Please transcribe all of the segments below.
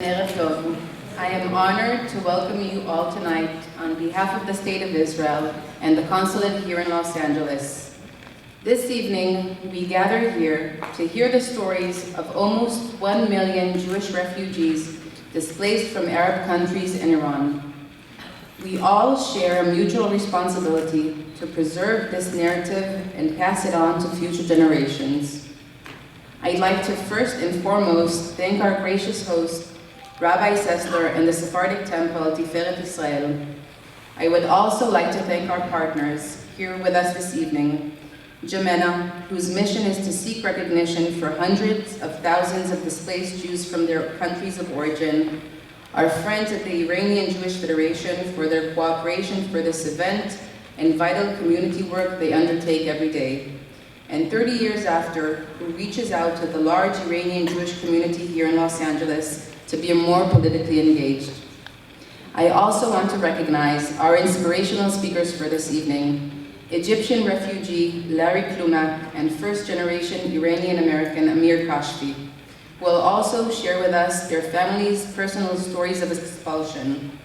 Erev Tov. I am honored to welcome you all tonight on behalf of the State of Israel and the Consulate here in Los Angeles. This evening, we gather here to hear the stories of almost 1 million Jewish refugees displaced from Arab countries and Iran. We all share a mutual responsibility to preserve this narrative and pass it on to future generations. I'd like to first and foremost thank our gracious host, Rabbi Sessler and the Sephardic Temple, Tiferet Israel. I would also like to thank our partners here with us this evening, Jemena, whose mission is to seek recognition for hundreds of thousands of displaced Jews from their countries of origin, our friends at the Iranian Jewish Federation for their cooperation for this event and vital community work they undertake every day, and 30 years after, who reaches out to the large Iranian Jewish community here in Los Angeles to be more politically engaged. I also want to recognize our inspirational speakers for this evening, Egyptian refugee Larry Klunak and first-generation Iranian-American Amir Kashfi, who will also share with us their families' personal stories of expulsion.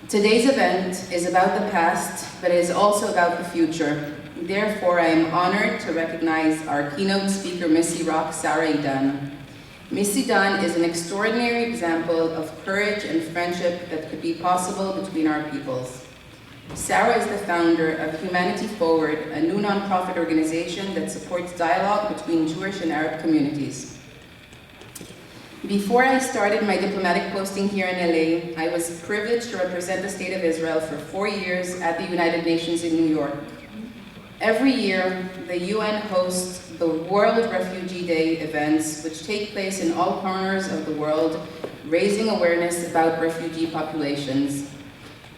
Today's event is about the past, but it is also about the future. Therefore, I am honored to recognize our keynote speaker, Missy Rock Sarah Idan. Missy Dan is an extraordinary example of courage and friendship that could be possible between our peoples. Sarah is the founder of Humanity Forward, a new nonprofit organization that supports dialogue between Jewish and Arab communities. Before I started my diplomatic posting here in LA, I was privileged to represent the State of Israel for 4 years at the United Nations in New York. Every year, the UN hosts the World Refugee Day events, which take place in all corners of the world, raising awareness about refugee populations.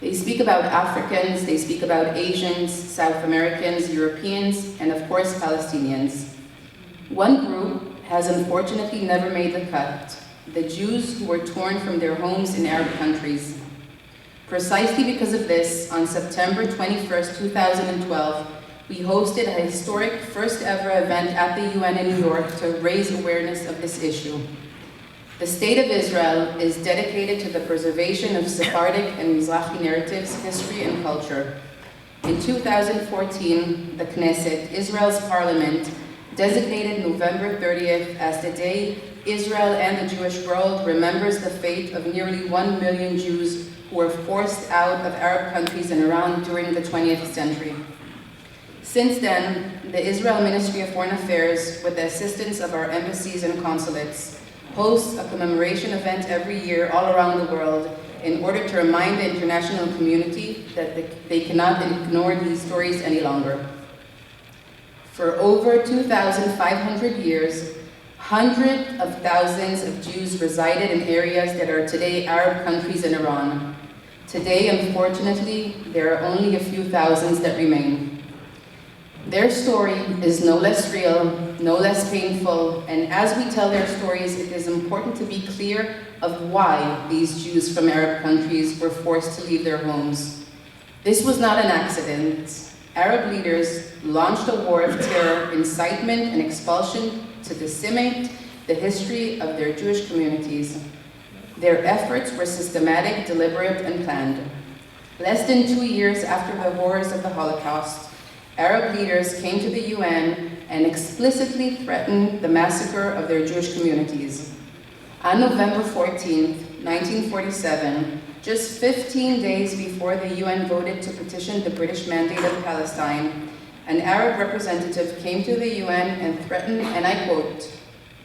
They speak about Africans, they speak about Asians, South Americans, Europeans, and of course, Palestinians. One group has unfortunately never made the cut, the Jews who were torn from their homes in Arab countries. Precisely because of this, on September 21st, 2012, we hosted a historic first ever event at the UN in New York to raise awareness of this issue. The State of Israel is dedicated to the preservation of Sephardic and Mizrahi narratives, history, and culture. In 2014, the Knesset, Israel's parliament, designated November 30th as the day Israel and the Jewish world remembers the fate of nearly 1 million Jews who were forced out of Arab countries and Iran during the 20th century. Since then, the Israel Ministry of Foreign Affairs, with the assistance of our embassies and consulates, hosts a commemoration event every year all around the world in order to remind the international community that they cannot ignore these stories any longer. For over 2,500 years, hundreds of thousands of Jews resided in areas that are today Arab countries in Iran. Today, unfortunately, there are only a few thousands that remain. Their story is no less real, no less painful, and as we tell their stories, it is important to be clear of why these Jews from Arab countries were forced to leave their homes. This was not an accident. Arab leaders launched a war of terror, incitement, and expulsion to decimate the history of their Jewish communities. Their efforts were systematic, deliberate, and planned. Less than 2 years after the horrors of the Holocaust, Arab leaders came to the UN and explicitly threatened the massacre of their Jewish communities. On November 14, 1947, just 15 days before the UN voted to petition the British Mandate of Palestine, an Arab representative came to the UN and threatened, and I quote,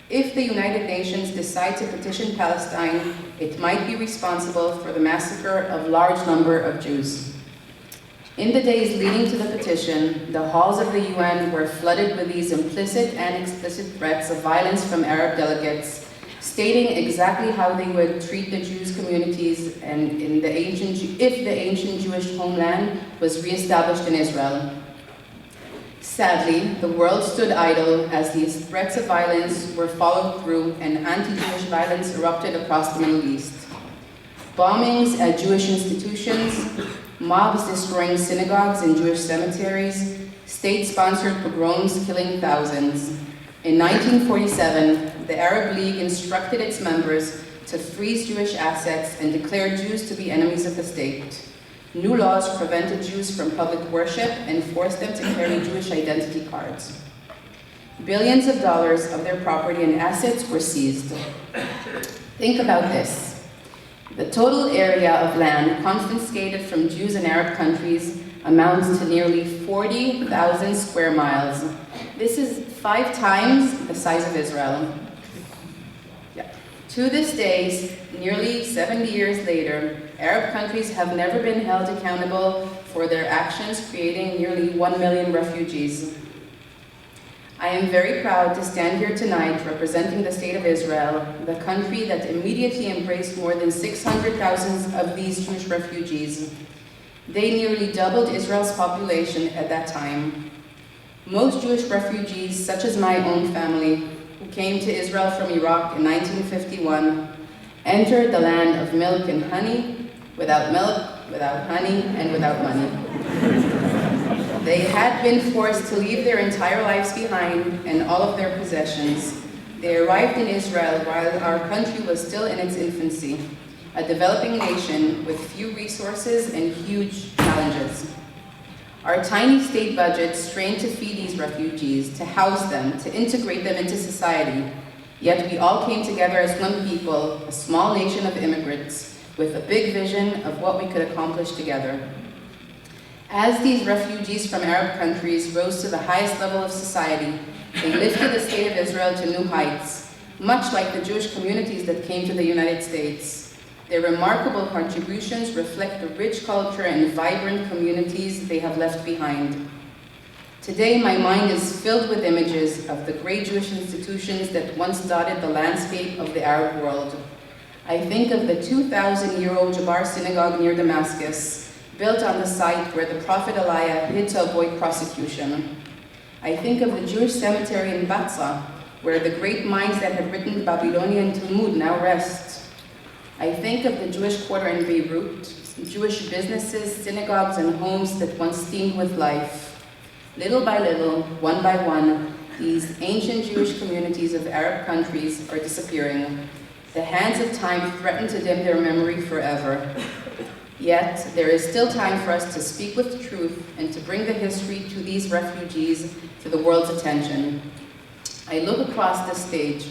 "If the United Nations decide to petition Palestine, it might be responsible for the massacre of large number of Jews." In the days leading to the petition, the halls of the UN were flooded with these implicit and explicit threats of violence from Arab delegates, stating exactly how they would treat the Jews communities and if the ancient Jewish homeland was reestablished in Israel. Sadly, the world stood idle as these threats of violence were followed through and anti-Jewish violence erupted across the Middle East. Bombings at Jewish institutions, mobs destroying synagogues and Jewish cemeteries, state-sponsored pogroms killing thousands. In 1947, the Arab League instructed its members to freeze Jewish assets and declare Jews to be enemies of the state. New laws prevented Jews from public worship and forced them to carry Jewish identity cards. Billions of dollars of their property and assets were seized. Think about this. The total area of land confiscated from Jews in Arab countries amounts to nearly 40,000 square miles. This is 5 times the size of Israel. To this day, nearly 70 years later, Arab countries have never been held accountable for their actions, creating nearly 1 million refugees. I am very proud to stand here tonight representing the State of Israel, the country that immediately embraced more than 600,000 of these Jewish refugees. They nearly doubled Israel's population at that time. Most Jewish refugees, such as my own family, who came to Israel from Iraq in 1951, entered the land of milk and honey, without milk, without honey, and without money. They had been forced to leave their entire lives behind and all of their possessions. They arrived in Israel while our country was still in its infancy, a developing nation with few resources and huge challenges. Our tiny state budget strained to feed these refugees, to house them, to integrate them into society. Yet we all came together as one people, a small nation of immigrants, with a big vision of what we could accomplish together. As these refugees from Arab countries rose to the highest level of society, they lifted the State of Israel to new heights, much like the Jewish communities that came to the United States. Their remarkable contributions reflect the rich culture and vibrant communities they have left behind. Today, my mind is filled with images of the great Jewish institutions that once dotted the landscape of the Arab world. I think of the 2,000-year-old Jabbar synagogue near Damascus, built on the site where the prophet Elijah hid to avoid prosecution. I think of the Jewish cemetery in Batza, where the great minds that had written the Babylonian Talmud now rest. I think of the Jewish quarter in Beirut, Jewish businesses, synagogues, and homes that once teemed with life. Little by little, one by one, these ancient Jewish communities of Arab countries are disappearing. The hands of time threaten to dim their memory forever. Yet, there is still time for us to speak with truth and to bring the history to these refugees to the world's attention. I look across the stage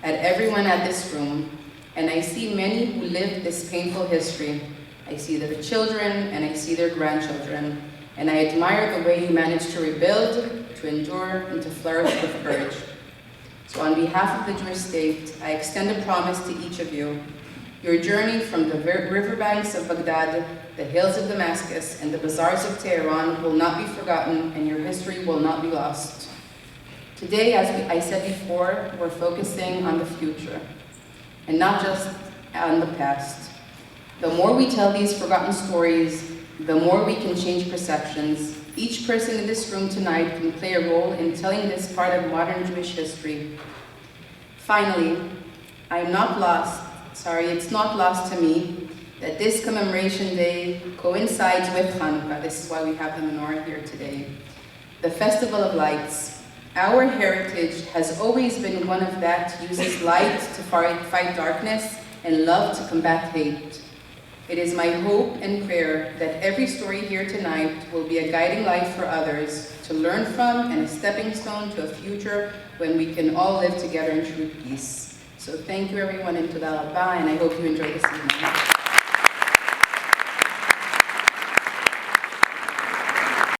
at everyone at this room, and I see many who lived this painful history. I see their children, and I see their grandchildren, and I admire the way you managed to rebuild, to endure, and to flourish with courage. So on behalf of the Jewish state, I extend a promise to each of you. Your journey from the riverbanks of Baghdad, the hills of Damascus, and the bazaars of Tehran will not be forgotten, and your history will not be lost. Today, as I said before, we're focusing on the future, and not just on the past. The more we tell these forgotten stories, the more we can change perceptions. Each person in this room tonight can play a role in telling this part of modern Jewish history. Finally, it's not lost to me that this commemoration day coincides with Hanukkah. This is why we have the menorah here today. The Festival of Lights. Our heritage has always been one of that uses light to fight darkness and love to combat hate. It is my hope and prayer that every story here tonight will be a guiding light for others to learn from and a stepping stone to a future when we can all live together in true peace. So thank you everyone, and Toda Rabba, and I hope you enjoy this evening.